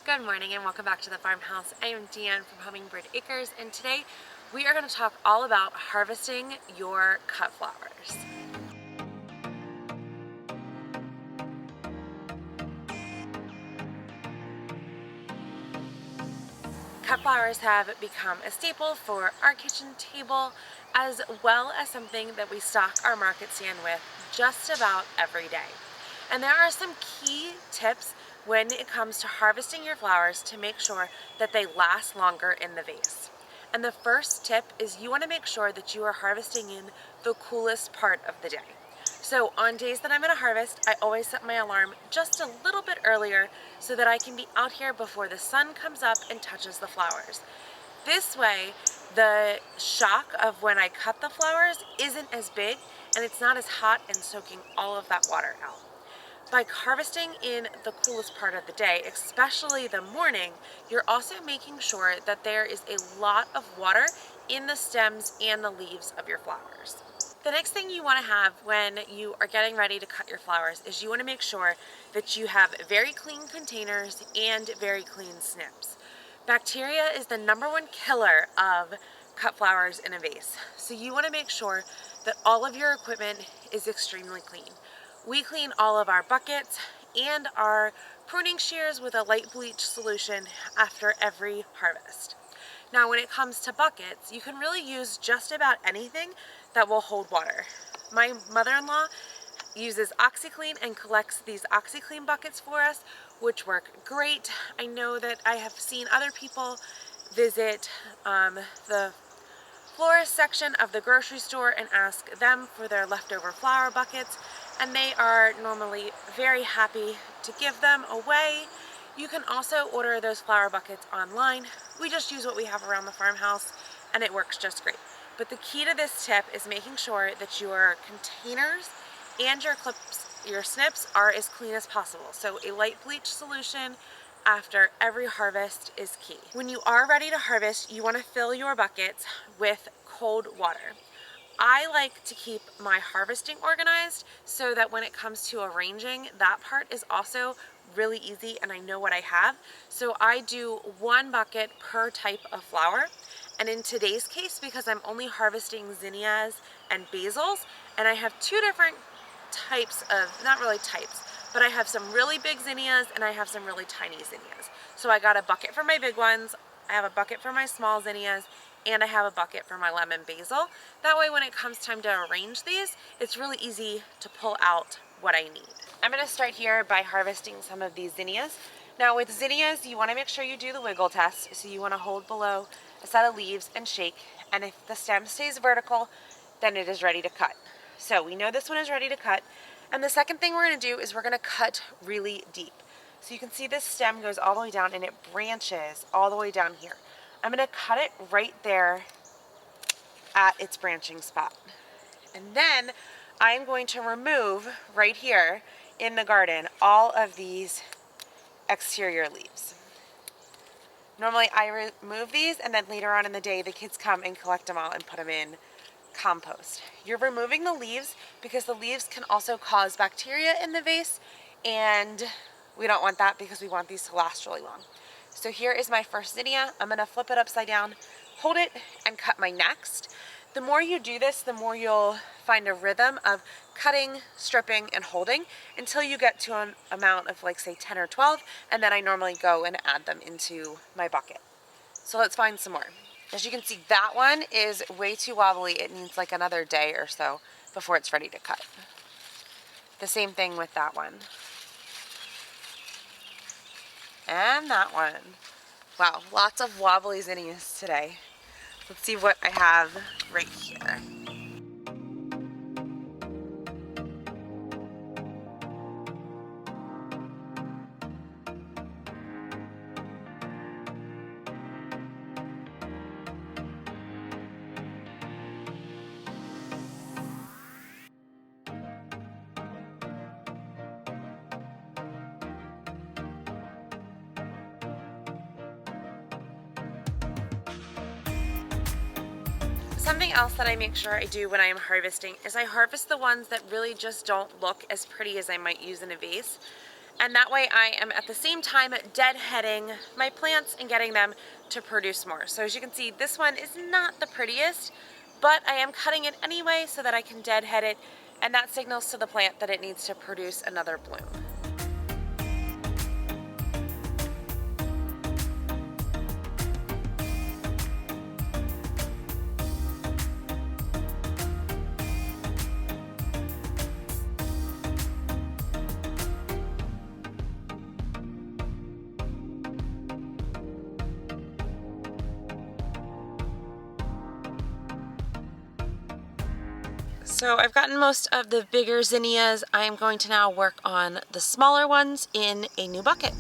Good morning and welcome back to the farmhouse. I am Deanne from Hummingbird Acres, and today we are going to talk all about harvesting your cut flowers. Cut flowers have become a staple for our kitchen table, as well as something that we stock our market stand with just about every day. And there are some key tips when it comes to harvesting your flowers to make sure that they last longer in the vase. And the first tip is you want to make sure that you are harvesting in the coolest part of the day. So on days that I'm going to harvest, I always set my alarm just a little bit earlier so that I can be out here before the sun comes up and touches the flowers. This way, the shock of when I cut the flowers isn't as big and it's not as hot and soaking all of that water out. By harvesting in the coolest part of the day, especially the morning, you're also making sure that there is a lot of water in the stems and the leaves of your flowers. The next thing you want to have when you are getting ready to cut your flowers is you want to make sure that you have very clean containers and very clean snips. Bacteria is the #1 killer of cut flowers in a vase, so you want to make sure that all of your equipment is extremely clean. We clean all of our buckets and our pruning shears with a light bleach solution after every harvest. Now when it comes to buckets, you can really use just about anything that will hold water. My mother-in-law uses OxiClean and collects these OxiClean buckets for us, which work great. I know that I have seen other people visit the florist section of the grocery store and ask them for their leftover flower buckets, and they are normally very happy to give them away. You can also order those flower buckets online. We just use what we have around the farmhouse and it works just great. But the key to this tip is making sure that your containers and your clips, your snips, are as clean as possible. So a light bleach solution after every harvest is key. When you are ready to harvest, you want to fill your buckets with cold water. I like to keep my harvesting organized so that when it comes to arranging, that part is also really easy and I know what I have. So I do 1 bucket per type of flower. And in today's case, because I'm only harvesting zinnias and basils, and I have 2 different types of, not really types, but I have some really big zinnias and I have some really tiny zinnias. So I got a bucket for my big ones, I have a bucket for my small zinnias, and I have a bucket for my lemon basil. That way when it comes time to arrange these, it's really easy to pull out what I need. I'm going to start here by harvesting some of these zinnias. Now with zinnias, you want to make sure you do the wiggle test. So you want to hold below a set of leaves and shake, and if the stem stays vertical, then it is ready to cut. So we know this one is ready to cut. And the second thing we're going to do is we're going to cut really deep. So you can see this stem goes all the way down and it branches all the way down here. I'm going to cut it right there at its branching spot. And then I'm going to remove right here in the garden all of these exterior leaves. Normally I remove these and then later on in the day the kids come and collect them all and put them in compost. You're removing the leaves because the leaves can also cause bacteria in the vase, and we don't want that because we want these to last really long. So here is my first zinnia. I'm going to flip it upside down, hold it, and cut my next. The more you do this, the more you'll find a rhythm of cutting, stripping, and holding until you get to an amount of like say 10 or 12, and then I normally go and add them into my bucket. So let's find some more. As you can see, that one is way too wobbly. It needs like another day or so before it's ready to cut. The same thing with that one. And that one. Wow, lots of wobbly zinnias today. Let's see what I have right here. Something else that I make sure I do when I am harvesting is I harvest the ones that really just don't look as pretty as I might use in a vase. And that way I am at the same time deadheading my plants and getting them to produce more. So as you can see, this one is not the prettiest, but I am cutting it anyway so that I can deadhead it, and that signals to the plant that it needs to produce another bloom. So I've gotten most of the bigger zinnias. I am going to now work on the smaller ones in a new bucket.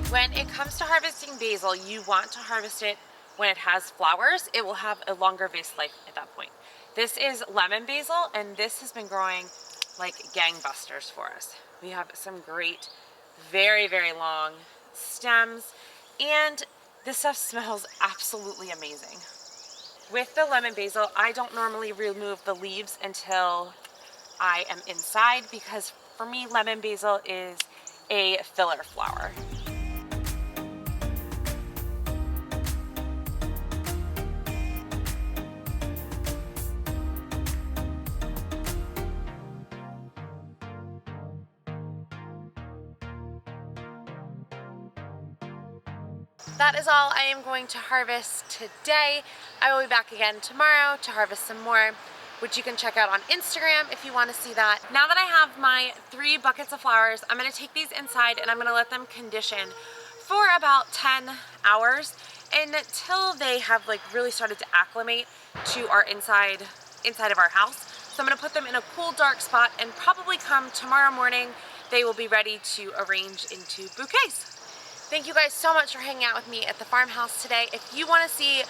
When it comes to harvesting basil, you want to harvest it when it has flowers. It will have a longer vase life at that point. This is lemon basil, and this has been growing like gangbusters for us. We have some great, very, very long stems, and this stuff smells absolutely amazing. With the lemon basil, I don't normally remove the leaves until I am inside, because for me, lemon basil is a filler flower. That is all I am going to harvest today. I will be back again tomorrow to harvest some more, which you can check out on Instagram if you want to see that. Now that I have my 3 buckets of flowers, I'm going to take these inside and I'm going to let them condition for about 10 hours until they have like really started to acclimate to our inside of our house. So I'm going to put them in a cool, dark spot, and probably come tomorrow morning they will be ready to arrange into bouquets. Thank you guys so much for hanging out with me at the farmhouse today. If you want to see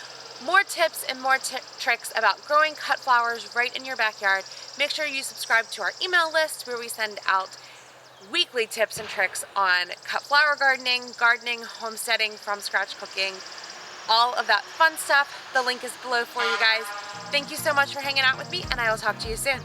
more tips and more tricks about growing cut flowers right in your backyard, make sure you subscribe to our email list, where we send out weekly tips and tricks on cut flower gardening, homesteading, from scratch cooking, all of that fun stuff. The link is below for you guys. Thank you so much for hanging out with me, and I will talk to you soon.